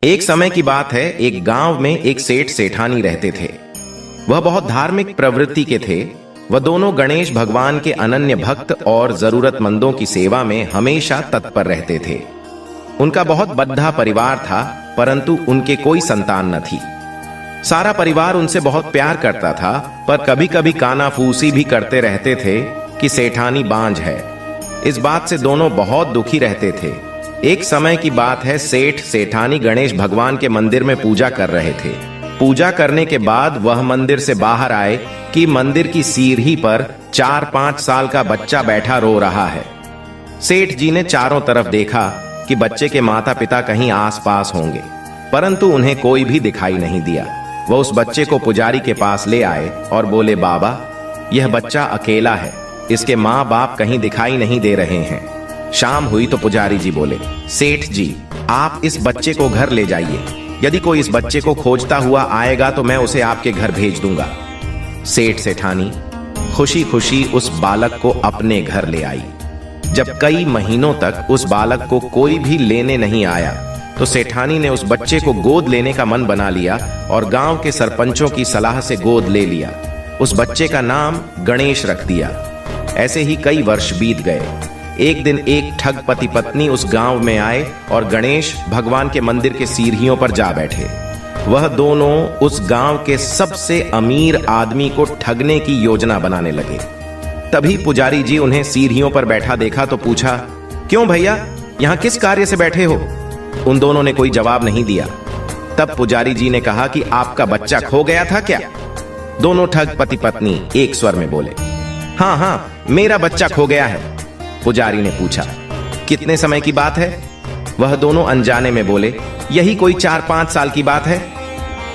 एक समय की बात है, एक गांव में एक सेठ सेठानी रहते थे। वह बहुत धार्मिक प्रवृत्ति के थे। वह दोनों गणेश भगवान के अनन्य भक्त और जरूरतमंदों की सेवा में हमेशा तत्पर रहते थे। उनका बहुत बद्धा परिवार था, परंतु उनके कोई संतान न थी। सारा परिवार उनसे बहुत प्यार करता था, पर कभी कभी कानाफूसी भी करते रहते थे कि सेठानी बांझ है। इस बात से दोनों बहुत दुखी रहते थे। एक समय की बात है, सेठ सेठानी गणेश भगवान के मंदिर में पूजा कर रहे थे। पूजा करने के बाद वह मंदिर से बाहर आए कि मंदिर की सीढ़ी पर 4-5 साल का बच्चा बैठा रो रहा है। सेठ जी ने चारों तरफ देखा कि बच्चे के माता पिता कहीं आसपास होंगे, परंतु उन्हें कोई भी दिखाई नहीं दिया। वह उस बच्चे को पुजारी के पास ले आए और बोले, बाबा, यह बच्चा अकेला है, इसके माँ बाप कहीं दिखाई नहीं दे रहे हैं। शाम हुई तो पुजारी जी बोले, सेठ जी, आप इस बच्चे को घर ले जाइए। यदि कोई इस बच्चे को खोजता हुआ आएगा तो मैं उसे आपके घर भेज दूंगा। सेठ सेठानी खुशी खुशी उस बालक को अपने घर ले आई। जब कई महीनों तक उस बालक को कोई भी लेने नहीं आया, तो सेठानी ने उस बच्चे को गोद लेने का मन बना लिया और गांव के सरपंचों की सलाह से गोद ले लिया। उस बच्चे का नाम गणेश रख दिया। ऐसे ही कई वर्ष बीत गए। एक दिन एक ठग पति पत्नी उस गांव में आए और गणेश भगवान के मंदिर के सीढ़ियों पर जा बैठे। वह दोनों उस गांव के सबसे अमीर आदमी को ठगने की योजना बनाने लगे। तभी पुजारी जी उन्हें सीढ़ियों पर बैठा देखा तो पूछा, क्यों भैया, यहां किस कार्य से बैठे हो? उन दोनों ने कोई जवाब नहीं दिया। तब पुजारी जी ने कहा कि आपका बच्चा खो गया था क्या? दोनों ठग पति पत्नी एक स्वर में बोले, हाँ हाँ, मेरा बच्चा खो गया है। पुजारी ने पूछा, कितने समय की बात है? वह दोनों अनजाने में बोले, यही कोई 4-5 साल की बात है।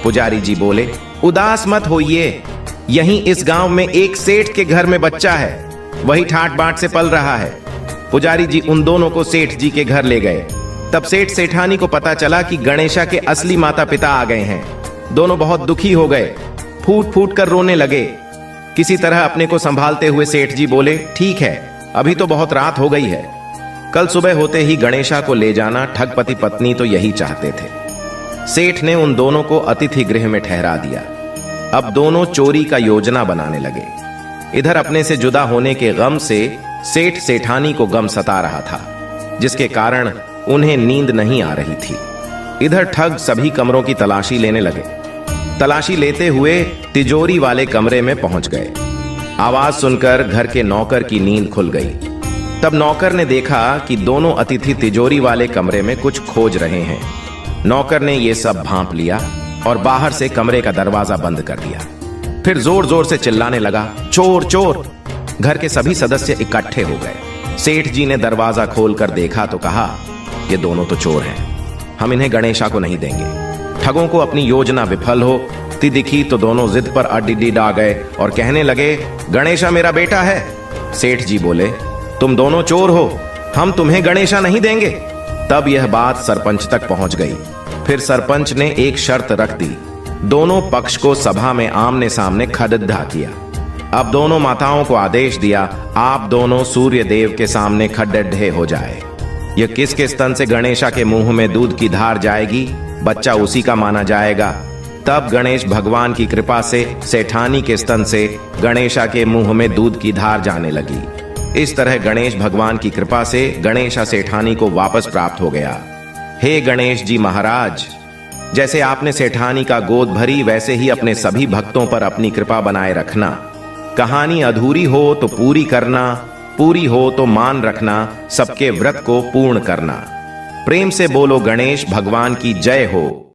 पुजारी जी बोले, उदास मत होइए, यहीं इस गांव में एक सेठ के घर में बच्चा है, वही ठाट बाट से पल रहा है। पुजारी जी उन दोनों को सेठ जी के घर ले गए। तब सेठ सेठानी को पता चला कि गणेशा के असली माता पिता आ गए हैं। दोनों बहुत दुखी हो गए, फूट फूट कर रोने लगे। किसी तरह अपने को संभालते हुए सेठ जी बोले, ठीक है, अभी तो बहुत रात हो गई है, कल सुबह होते ही गणेशा को ले जाना। ठग पति पत्नी तो यही चाहते थे। सेठ ने उन दोनों को अतिथि गृह में ठहरा दिया। अब दोनों चोरी का योजना बनाने लगे। इधर अपने से जुदा होने के गम से सेठ सेठानी को गम सता रहा था, जिसके कारण उन्हें नींद नहीं आ रही थी। इधर ठग सभी कमरों की तलाशी लेने लगे। तलाशी लेते हुए तिजोरी वाले कमरे में पहुंच गए। आवाज सुनकर घर के नौकर की नींद खुल गई। तब नौकर ने देखा कि दोनों अतिथि तिजोरी वाले कमरे में कुछ खोज रहे हैं। नौकर ने यह सब भांप लिया और बाहर से कमरे का दरवाजा बंद कर दिया। फिर जोर जोर से चिल्लाने लगा, चोर चोर। घर के सभी सदस्य इकट्ठे हो गए। सेठ जी ने दरवाजा खोलकर देखा तो कहा, ये दोनों तो चोर हैं, हम इन्हें गणेशा को नहीं देंगे। ठगों को अपनी योजना विफल होती दिखी तो दोनों जिद पर अडिडा गए और कहने लगे, गणेशा मेरा बेटा है। सेठ जी बोले, तुम दोनों चोर हो, हम तुम्हें गणेशा नहीं देंगे। तब यह बात सरपंच तक पहुंच गई। फिर सरपंच ने एक शर्त रख दी। दोनों पक्ष को सभा में आमने सामने खड़िड्ढा किया। अब दोनों माताओं को आदेश दिया, आप दोनों सूर्य देव के सामने खड़िड्ढे हो जाए। यह किसके स्तन से गणेशा के मुंह में दूध की धार जाएगी, बच्चा उसी का माना जाएगा। तब गणेश भगवान की कृपा से सेठानी के स्तन से गणेशा के मुंह में दूध की धार जाने लगी। इस तरह गणेश भगवान की कृपा से गणेशा सेठानी को वापस प्राप्त हो गया। हे गणेश जी महाराज, जैसे आपने सेठानी का गोद भरी, वैसे ही अपने सभी भक्तों पर अपनी कृपा बनाए रखना। कहानी अधूरी हो तो पूरी करना, पूरी हो तो मान रखना, सबके व्रत को पूर्ण करना। प्रेम से बोलो गणेश भगवान की जय हो।